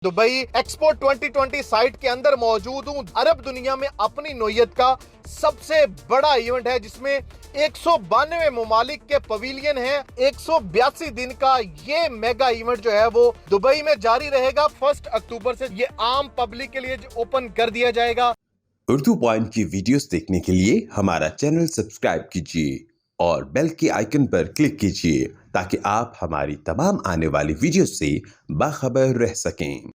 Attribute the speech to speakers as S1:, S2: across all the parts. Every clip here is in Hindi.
S1: दुबई एक्सपो 2020 साइट के अंदर मौजूद हूं। अरब दुनिया में अपनी नौयत का सबसे बड़ा इवेंट है जिसमें 192 ममालिक के पवेलियन हैं। 182 दिन का ये मेगा इवेंट जो है वो दुबई में जारी रहेगा। 1 अक्टूबर से ये आम पब्लिक के लिए ओपन कर दिया जाएगा।
S2: उर्दू पॉइंट की वीडियोस देखने के लिए हमारा चैनल सब्सक्राइब कीजिए और बेल के आइकन पर क्लिक कीजिए ताकि आप हमारी तमाम आने वाली वीडियो से बाखबर रह सकें।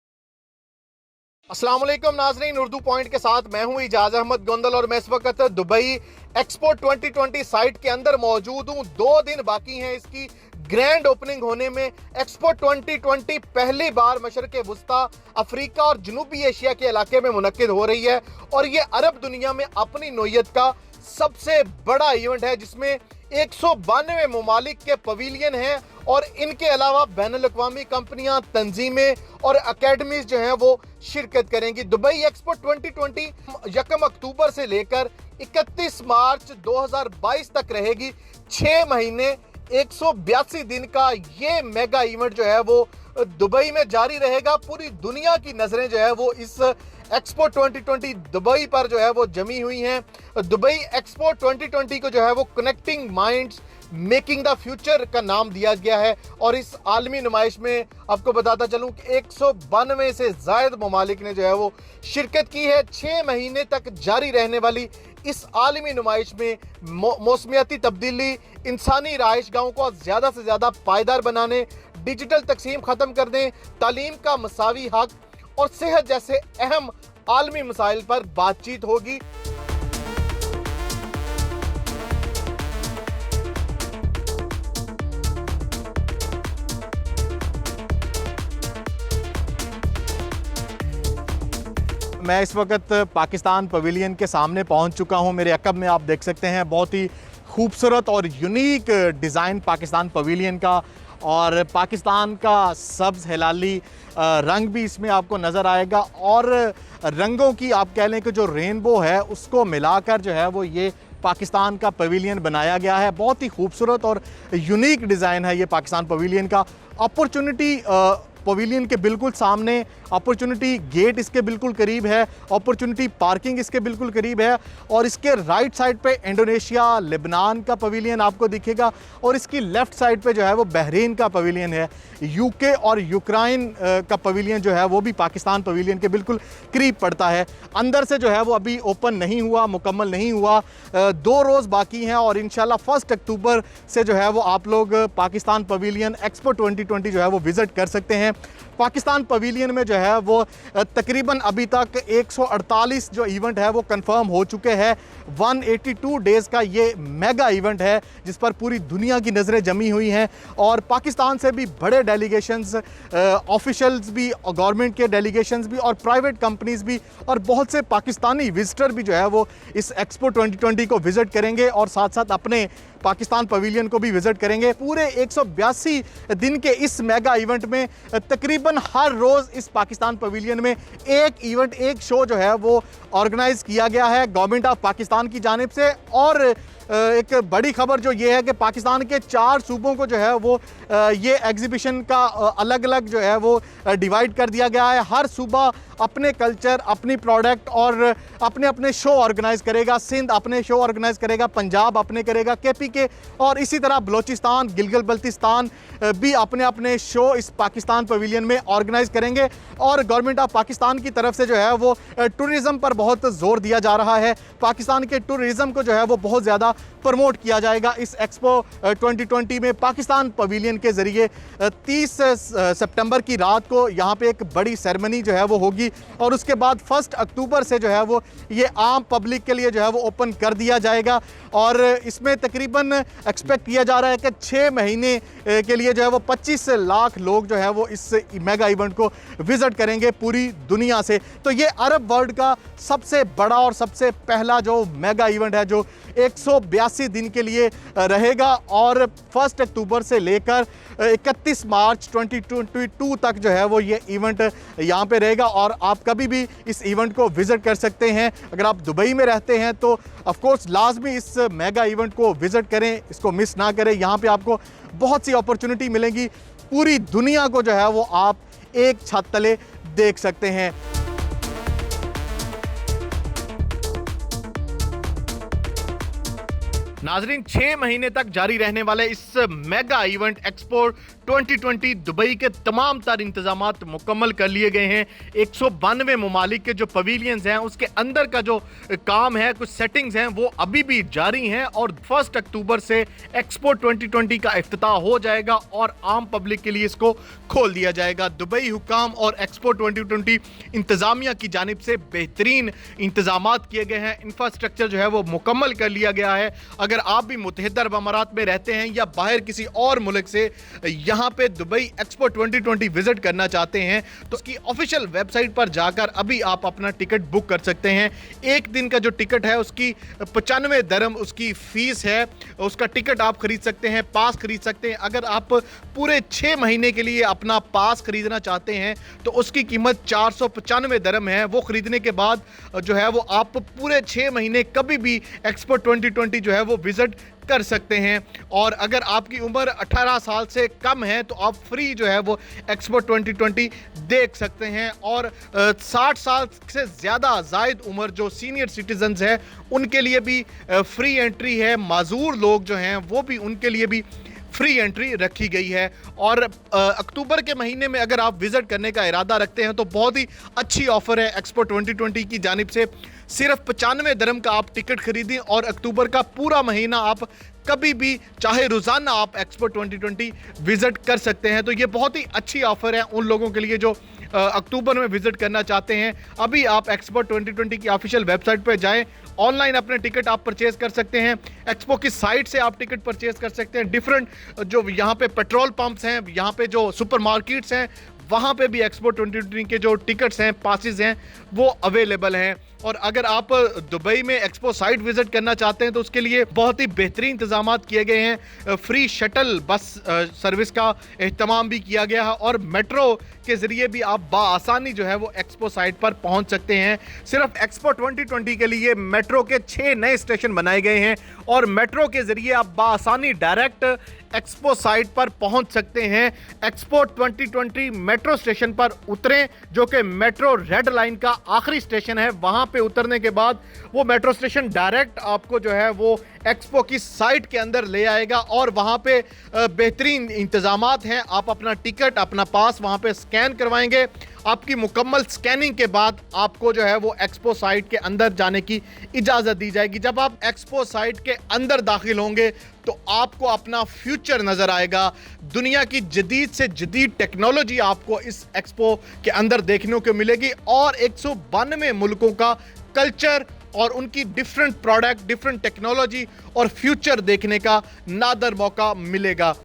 S1: अस्सलाम वालेकुम नाज़रीन, उर्दू पॉइंट के साथ मैं हूं इजाज अहमद गोंदल और मैं इस वक्त दुबई एक्सपो 2020 साइट के अंदर मौजूद हूं। 2 दिन बाकी हैं इसकी ग्रैंड ओपनिंग होने में। एक्सपो 2020 पहली बार मशरक़ वुस्ता, अफ्रीका और जनूबी एशिया के इलाके में मुनक्किद हो रही है और ये अरब दुनिया में अपनी नौयत का सबसे बड़ा इवेंट है जिसमें 192 ममालिक के पवेलियन हैं और इनके अलावा बैनुल-अक़वामी कंपनियां, तंजीमें और अकेडमीज जो हैं वो शिरकत करेंगी। दुबई एक्सपो 2020 1 अक्टूबर से लेकर 31 मार्च 2022 तक रहेगी। 6 महीने 182 दिन का ये मेगा इवेंट जो है वो दुबई में जारी रहेगा। पूरी दुनिया की नजरें जो है वो इस एक्सपो 2020 दुबई पर जो है वो जमी हुई हैं। दुबई एक्सपो 2020 को जो है वो connecting minds making the future का नाम दिया गया है और इस आलमी नुमाइश में आपको बताता चलूं कि 192 से ज़ायद ममालिक ने जो है वो शिरकत की है। 6 महीने तक जारी रहने वाली इस आलमी नुमाइश में मौसमियाती तब्दीली, इंसानी रहायशगाहों को ज़्यादा से ज़्यादा पायदार बनाने, डिजिटल तकसीम ख़त्म करने, तालीम का मसावी हक और सेहत जैसे अहम आलमी मसाइल पर बातचीत होगी। मैं इस वक्त पाकिस्तान पवेलियन के सामने पहुंच चुका हूं। मेरे अकब में आप देख सकते हैं बहुत ही खूबसूरत और यूनिक डिज़ाइन पाकिस्तान पवेलियन का और पाकिस्तान का सब्ज़ हिलाली रंग भी इसमें आपको नज़र आएगा और रंगों की आप कह लें कि जो रेनबो है उसको मिलाकर जो है वो ये पाकिस्तान का पवेलियन बनाया गया है। बहुत ही खूबसूरत और यूनिक डिज़ाइन है ये पाकिस्तान पवेलियन का। अपॉर्चुनिटी पवेलियन के बिल्कुल सामने, अपॉर्चुनिटी गेट इसके बिल्कुल करीब है, अपॉर्चुनिटी पार्किंग इसके बिल्कुल करीब है और इसके राइट साइड पे इंडोनेशिया, लेबनान का पवेलियन आपको दिखेगा और इसकी लेफ़्ट साइड पे जो है वो बहरीन का पवेलियन है। यूके और यूक्रेन का पवेलियन जो है वो भी पाकिस्तान पवेलियन के बिल्कुल करीब पड़ता है। अंदर से जो है वो अभी ओपन नहीं हुआ, मुकम्मल नहीं हुआ। 2 रोज़ बाकी हैं और इंशाल्लाह 1 अक्टूबर से जो है वो आप लोग पाकिस्तान पवेलियन एक्सपो 2020 जो है वो विज़िट कर सकते हैं। पाकिस्तान पवेलियन में जो है वो तकरीबन अभी तक 148 जो इवेंट है वो कंफर्म हो चुके हैं। 182 डेज़ का ये मेगा इवेंट है जिस पर पूरी दुनिया की नज़रें जमी हुई हैं और पाकिस्तान से भी बड़े डेलीगेशंस, ऑफिशियल्स भी, गवर्नमेंट के डेलीगेशंस भी और प्राइवेट कंपनीज भी और बहुत से पाकिस्तानी विजिटर भी जो है वो इस एक्सपो 2020 को विज़िट करेंगे और साथ साथ अपने पाकिस्तान पवेलियन को भी विज़िट करेंगे। पूरे 182 दिन के इस मेगा इवेंट में तकरीबन हर रोज़ इस पाकिस्तान पवेलियन में एक इवेंट, एक शो जो है वो ऑर्गेनाइज़ किया गया है गवर्नमेंट ऑफ पाकिस्तान की जानिब से। और एक बड़ी खबर जो ये है कि पाकिस्तान के 4 सूबों को जो है वो ये एग्जीबिशन का अलग अलग जो है वो डिवाइड कर दिया गया है। हर सूबा अपने कल्चर, अपनी प्रोडक्ट और अपने अपने शो ऑर्गेनाइज़ करेगा। सिंध अपने शो ऑर्गेनाइज़ करेगा, पंजाब अपने करेगा, केपी के और इसी तरह बलोचिस्तान, गिलगित बल्तिस्तान भी अपने अपने शो इस पाकिस्तान पवेलियन में ऑर्गेनाइज़ करेंगे। और गवर्नमेंट ऑफ पाकिस्तान की तरफ से जो है वो टूरिज़म पर बहुत ज़ोर दिया जा रहा है। पाकिस्तान के टूरिज़म को जो है वो बहुत ज़्यादा प्रमोट किया जाएगा इस एक्सपो 2020 में। पाकिस्तान पवेलियन के ज़रिए 30 सितंबर की रात को यहाँ पे एक बड़ी सेरेमनी जो है वो होगी और उसके बाद 1 अक्टूबर से जो है वो ये आम पब्लिक के लिए जो है वो ओपन कर दिया जाएगा और इसमें तकरीबन एक्सपेक्ट किया जा रहा है कि 6 महीने के लिए जो है वो 25 लाख लोग जो है वो इस मेगा इवेंट को विज़िट करेंगे पूरी दुनिया से। तो ये अरब वर्ल्ड का सबसे बड़ा और सबसे पहला जो मेगा इवेंट है जो 182 दिन के लिए रहेगा और 1 अक्टूबर से लेकर 31 मार्च 2022 तक जो है वो ये इवेंट यहाँ पे रहेगा और आप कभी भी इस इवेंट को विज़िट कर सकते हैं। अगर आप दुबई में रहते हैं तो ऑफ कोर्स लाजमी इस मेगा इवेंट को विज़िट करें, इसको मिस ना करें। यहाँ पे आपको बहुत सी अपॉर्चुनिटी मिलेंगी। पूरी दुनिया को जो है वो आप एक छत तले देख सकते हैं। नाजरीन, 6 महीने तक जारी रहने वाले इस मेगा इवेंट एक्सपो 2020 दुबई के तमाम तर इंतजामात मुकम्मल कर लिए गए हैं। 192 ममालिक के जो पवेलियंस हैं उसके अंदर का जो काम है, कुछ सेटिंग्स हैं, वो अभी भी जारी हैं और 1 अक्टूबर से एक्सपो 2020 का इफ्तिताह हो जाएगा और आम पब्लिक के लिए इसको खोल दिया जाएगा। दुबई हुकाम और एक्सपो 2020 इंतजामिया की जानिब से बेहतरीन इंतजामात किए गए हैं। इंफ्रास्ट्रक्चर जो है वो मुकम्मल कर लिया गया है। अगर आप भी मुत्तहिदा अरब अमारात में रहते हैं या बाहर किसी और मुल्क से यहां पे दुबई एक्सपो 2020 विजिट करना चाहते हैं तो उसकी ऑफिशियल वेबसाइट पर जाकर अभी आप अपना टिकट बुक कर सकते हैं। एक दिन का जो टिकट है उसकी 95 दरम उसकी फीस है, उसका टिकट आप खरीद सकते हैं, पास खरीद सकते हैं। अगर आप पूरे 6 महीने के लिए अपना पास खरीदना चाहते हैं तो उसकी कीमत 495 दरम है। वो खरीदने के बाद जो है वो आप पूरे 6 महीने कभी भी एक्सपो 2020 जो है वो विजिट कर सकते हैं। और अगर आपकी उम्र 18 साल से कम है तो आप फ्री जो है वो एक्सपो 2020 देख सकते हैं। और 60 साल से ज़्यादा जायद उम्र जो सीनियर सिटीजन्स हैं उनके लिए भी फ्री एंट्री है। माजूर लोग जो हैं वो भी, उनके लिए भी फ्री एंट्री रखी गई है। और अक्टूबर के महीने में अगर आप विजिट करने का इरादा रखते हैं तो बहुत ही अच्छी ऑफर है एक्सपो 2020 की जानिब से। सिर्फ 95 दरम का आप टिकट खरीदें और अक्टूबर का पूरा महीना आप कभी भी चाहे रोज़ाना आप एक्सपो 2020 विजिट कर सकते हैं। तो ये बहुत ही अच्छी ऑफर है उन लोगों के लिए जो अक्टूबर में विजिट करना चाहते हैं। अभी आप एक्सपो 2020 की ऑफिशियल वेबसाइट पर जाएं, ऑनलाइन अपने टिकट आप परचेज कर सकते हैं। एक्सपो की साइट से आप टिकट परचेज कर सकते हैं। डिफरेंट जो यहाँ पे पेट्रोल पंप्स हैं, यहाँ पे जो सुपर मार्केट्स हैं, वहाँ पे भी एक्सपो 2020 के जो टिकट्स हैं, पासेस हैं, वो अवेलेबल हैं। और अगर आप दुबई में एक्सपो साइट विजिट करना चाहते हैं तो उसके लिए बहुत ही बेहतरीन इंतजामात किए गए हैं। फ्री शटल बस सर्विस का एहतमाम भी किया गया है और मेट्रो के ज़रिए भी आप बाआसानी जो है वो एक्सपो साइट पर पहुंच सकते हैं। सिर्फ एक्सपो 2020 के लिए मेट्रो के 6 नए स्टेशन बनाए गए हैं और मेट्रो के ज़रिए आप बाआसानी डायरेक्ट एक्सपो साइट पर पहुंच सकते हैं। एक्सपो 2020 मेट्रो स्टेशन पर उतरें, जो कि मेट्रो रेड लाइन का आखिरी स्टेशन है। वहां पे उतरने के बाद वो मेट्रो स्टेशन डायरेक्ट आपको जो है वो एक्सपो की साइट के अंदर ले आएगा और वहां पे बेहतरीन इंतजामात हैं। आप अपना टिकट, अपना पास वहां पे स्कैन करवाएंगे। आपकी मुकम्मल स्कैनिंग के बाद आपको जो है वो एक्सपो साइट के अंदर जाने की इजाज़त दी जाएगी। जब आप एक्सपो साइट के अंदर दाखिल होंगे तो आपको अपना फ्यूचर नज़र आएगा। दुनिया की जदीद से जदीद टेक्नोलॉजी आपको इस एक्सपो के अंदर देखने को मिलेगी और 192 मुल्कों का कल्चर और उनकी डिफरेंट प्रोडक्ट, डिफरेंट टेक्नोलॉजी और फ्यूचर देखने का नादर मौका मिलेगा।